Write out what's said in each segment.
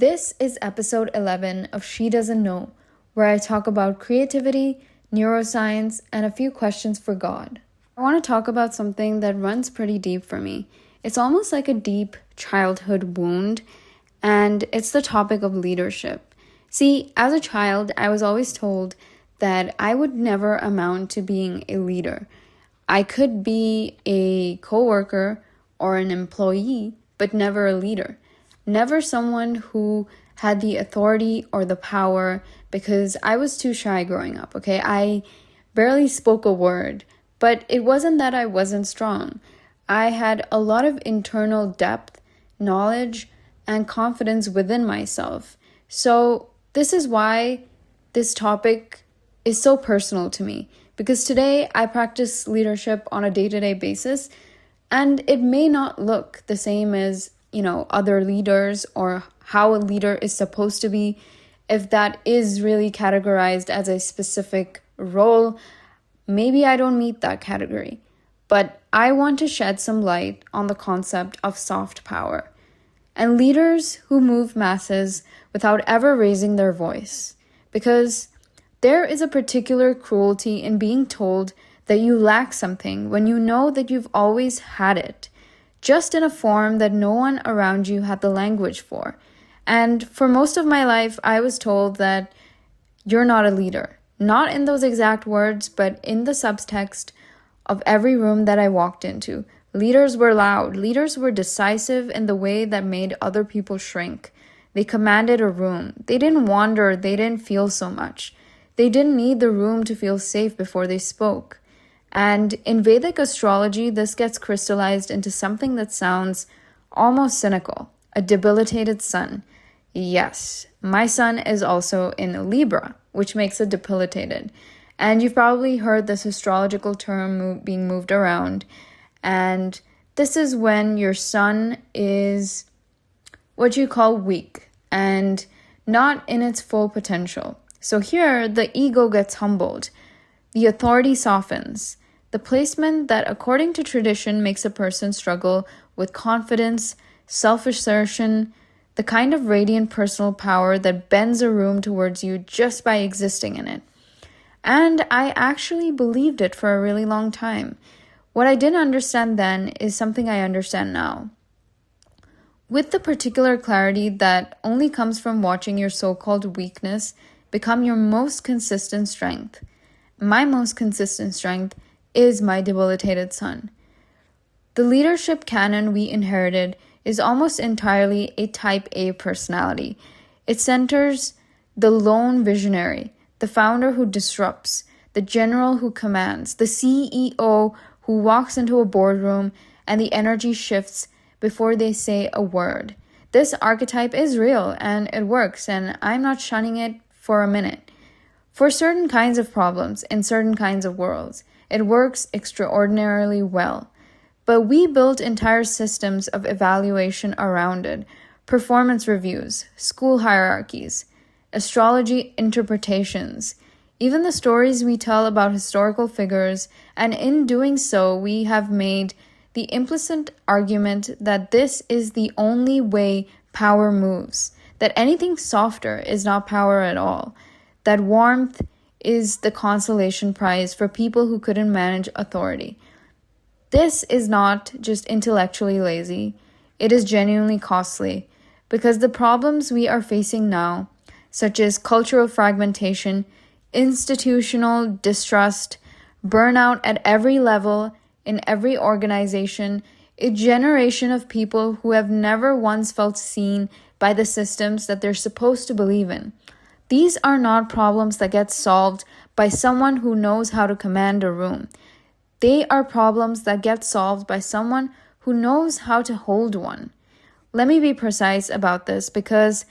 This is episode 11 of She Doesn't Know, where I talk about creativity, neuroscience, and a few questions for God. I want to talk about something that runs pretty deep for me. It's almost like a deep childhood wound, and it's the topic of leadership. See, as a child, I was always told that I would never amount to being a leader. I could be a coworker or an employee, but never a leader. Never someone who had the authority or the power, because I was too shy growing up, okay? I barely spoke a word, but it wasn't that I wasn't strong. I had a lot of internal depth, knowledge, and confidence within myself. So this is why this topic is so personal to me, because today I practice leadership on a day-to-day basis, and it may not look the same as other leaders or how a leader is supposed to be. If that is really categorized as a specific role, maybe I don't meet that category. But I want to shed some light on the concept of soft power and leaders who move masses without ever raising their voice. Because there is a particular cruelty in being told that you lack something when you know that you've always had it, just in a form that no one around you had the language for. And for most of my life, I was told that you're not a leader. Not in those exact words, but in the subtext of every room that I walked into. Leaders were loud. Leaders were decisive in the way that made other people shrink. They commanded a room. They didn't wander. They didn't feel so much. They didn't need the room to feel safe before they spoke. And in Vedic astrology, this gets crystallized into something that sounds almost cynical, a debilitated sun. Yes, my sun is also in Libra, which makes it debilitated. And you've probably heard this astrological term being moved around. And this is when your sun is what you call weak and not in its full potential. So here, the ego gets humbled. The authority softens. The placement that, according to tradition, makes a person struggle with confidence, self-assertion, the kind of radiant personal power that bends a room towards you just by existing in it. And I actually believed it for a really long time. What I didn't understand then is something I understand now. With the particular clarity that only comes from watching your so-called weakness become your most consistent strength. My most consistent strength is my debilitated sun. The leadership canon we inherited is almost entirely a type A personality. It centers the lone visionary, the founder who disrupts, the general who commands, the CEO who walks into a boardroom and the energy shifts before they say a word. This archetype is real and it works, and I'm not shunning it for a minute. For certain kinds of problems in certain kinds of worlds, it works extraordinarily well. But we built entire systems of evaluation around it, performance reviews, school hierarchies, astrology interpretations, even the stories we tell about historical figures, and in doing so, we have made the implicit argument that this is the only way power moves, that anything softer is not power at all, that warmth is the consolation prize for people who couldn't manage authority. This is not just intellectually lazy, it is genuinely costly, because the problems we are facing now, such as cultural fragmentation, institutional distrust, burnout at every level, in every organization, a generation of people who have never once felt seen by the systems that they're supposed to believe in. These are not problems that get solved by someone who knows how to command a room. They are problems that get solved by someone who knows how to hold one. Let me be precise about this, because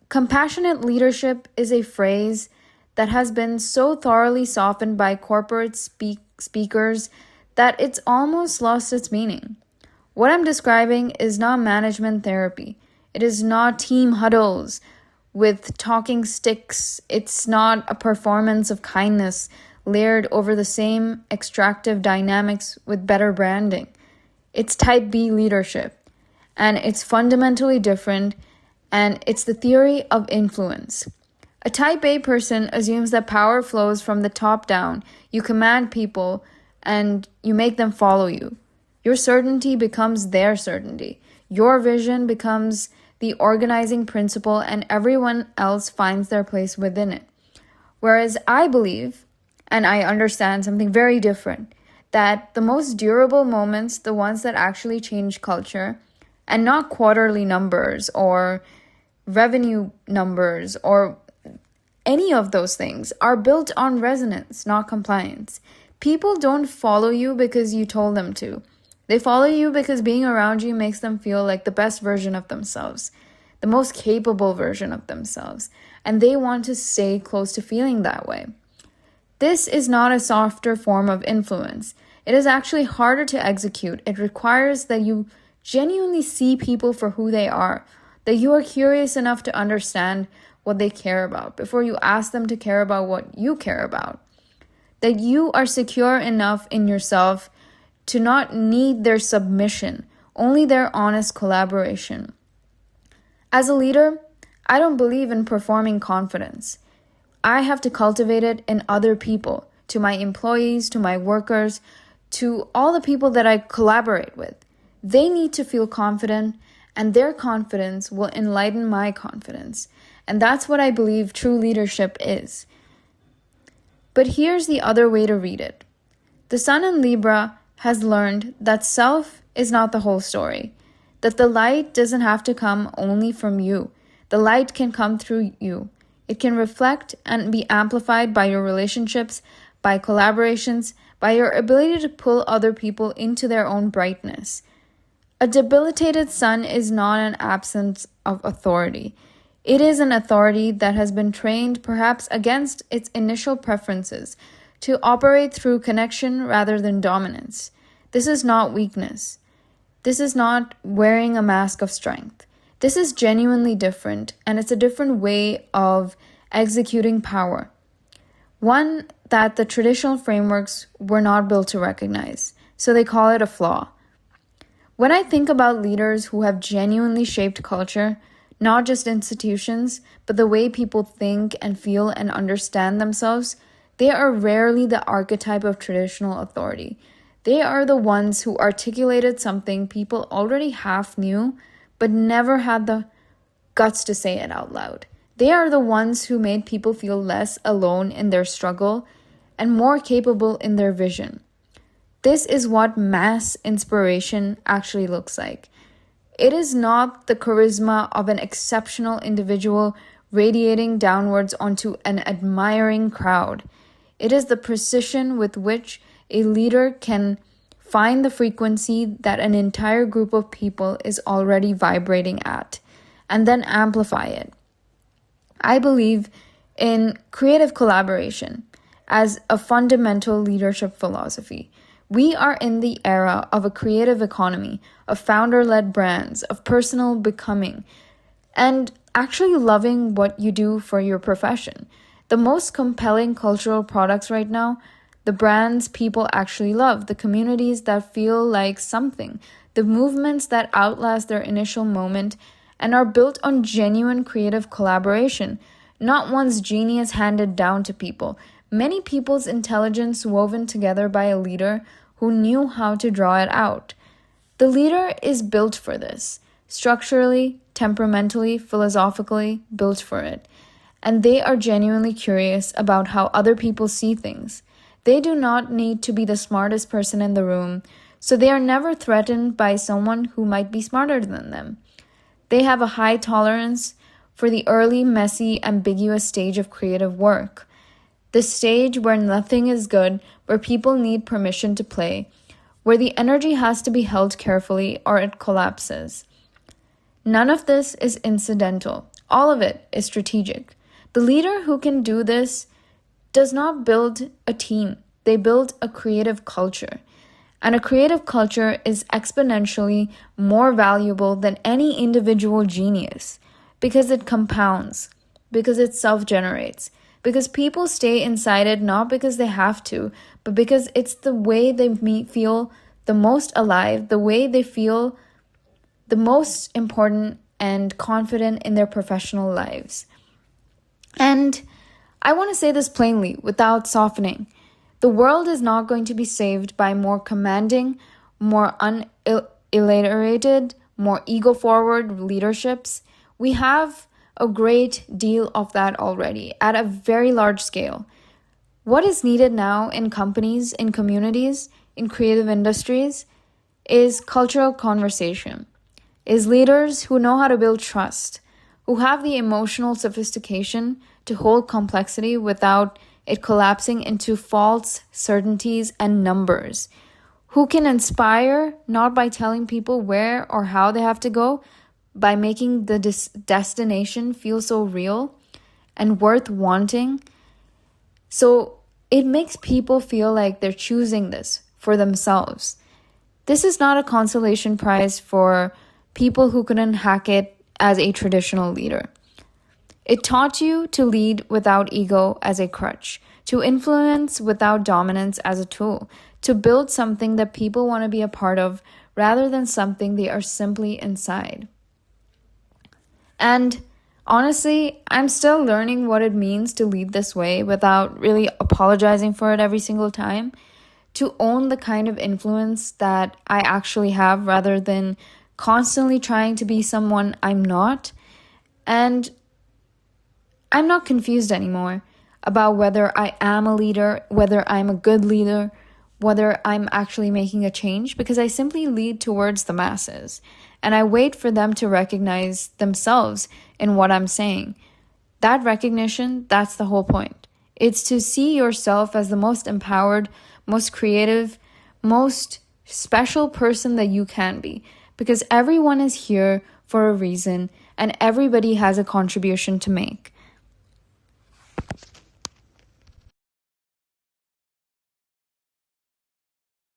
compassionate leadership is a phrase that has been so thoroughly softened by corporate speakers that it's almost lost its meaning. What I'm describing is not management therapy. It is not team huddles with talking sticks. It's not a performance of kindness layered over the same extractive dynamics with better branding. It's type B leadership, and it's fundamentally different, and it's the theory of influence. A type A person assumes that power flows from the top down. You command people and you make them follow you. Your certainty becomes their certainty. Your vision becomes the organizing principle, and everyone else finds their place within it. Whereas I believe, and I understand something very different, that the most durable moments, the ones that actually change culture, and not quarterly numbers or revenue numbers or any of those things, are built on resonance, not compliance. People don't follow you because you told them to. They follow you because being around you makes them feel like the best version of themselves, the most capable version of themselves, and they want to stay close to feeling that way. This is not a softer form of influence. It is actually harder to execute. It requires that you genuinely see people for who they are, that you are curious enough to understand what they care about before you ask them to care about what you care about, that you are secure enough in yourself to not need their submission, only their honest collaboration. As a leader, I don't believe in performing confidence. I have to cultivate it in other people, to my employees, to my workers, to all the people that I collaborate with. They need to feel confident, and their confidence will enlighten my confidence. And that's what I believe true leadership is. But here's the other way to read it. The Sun in Libra has learned that self is not the whole story, that the light doesn't have to come only from you. The light can come through you. It can reflect and be amplified by your relationships, by collaborations, by your ability to pull other people into their own brightness. A debilitated sun is not an absence of authority. It is an authority that has been trained, perhaps against its initial preferences, to operate through connection rather than dominance. This is not weakness. This is not wearing a mask of strength. This is genuinely different, and it's a different way of executing power. One that the traditional frameworks were not built to recognize, so they call it a flaw. When I think about leaders who have genuinely shaped culture, not just institutions, but the way people think and feel and understand themselves, they are rarely the archetype of traditional authority. They are the ones who articulated something people already half knew, but never had the guts to say it out loud. They are the ones who made people feel less alone in their struggle and more capable in their vision. This is what mass inspiration actually looks like. It is not the charisma of an exceptional individual radiating downwards onto an admiring crowd. It is the precision with which a leader can find the frequency that an entire group of people is already vibrating at, and then amplify it. I believe in creative collaboration as a fundamental leadership philosophy. We are in the era of a creative economy, of founder-led brands, of personal becoming, and actually loving what you do for your profession. The most compelling cultural products right now, the brands people actually love, the communities that feel like something, the movements that outlast their initial moment and are built on genuine creative collaboration, not one's genius handed down to people. Many people's intelligence woven together by a leader who knew how to draw it out. The leader is built for this, structurally, temperamentally, philosophically built for it. And they are genuinely curious about how other people see things. They do not need to be the smartest person in the room, so they are never threatened by someone who might be smarter than them. They have a high tolerance for the early, messy, ambiguous stage of creative work. The stage where nothing is good, where people need permission to play, where the energy has to be held carefully or it collapses. None of this is incidental. All of it is strategic. The leader who can do this does not build a team. They build a creative culture. And a creative culture is exponentially more valuable than any individual genius because it compounds, because it self-generates, because people stay inside it not because they have to, but because it's the way they feel the most alive, the way they feel the most important and confident in their professional lives. And I want to say this plainly without softening. The world is not going to be saved by more commanding, more unillustrated, more ego-forward leaderships. We have a great deal of that already at a very large scale. What is needed now in companies, in communities, in creative industries is cultural conversation, is leaders who know how to build trust, who have the emotional sophistication to hold complexity without it collapsing into false certainties and numbers, who can inspire not by telling people where or how they have to go, by making the destination feel so real and worth wanting. So it makes people feel like they're choosing this for themselves. This is not a consolation prize for people who couldn't hack it as a traditional leader. It taught you to lead without ego as a crutch, to influence without dominance as a tool, to build something that people want to be a part of rather than something they are simply inside. And honestly, I'm still learning what it means to lead this way without really apologizing for it every single time, to own the kind of influence that I actually have rather than constantly trying to be someone I'm not. And I'm not confused anymore about whether I am a leader, whether I'm a good leader, whether I'm actually making a change, because I simply lead towards the masses and I wait for them to recognize themselves in what I'm saying. That recognition, that's the whole point. It's to see yourself as the most empowered, most creative, most special person that you can be, because everyone is here for a reason and everybody has a contribution to make.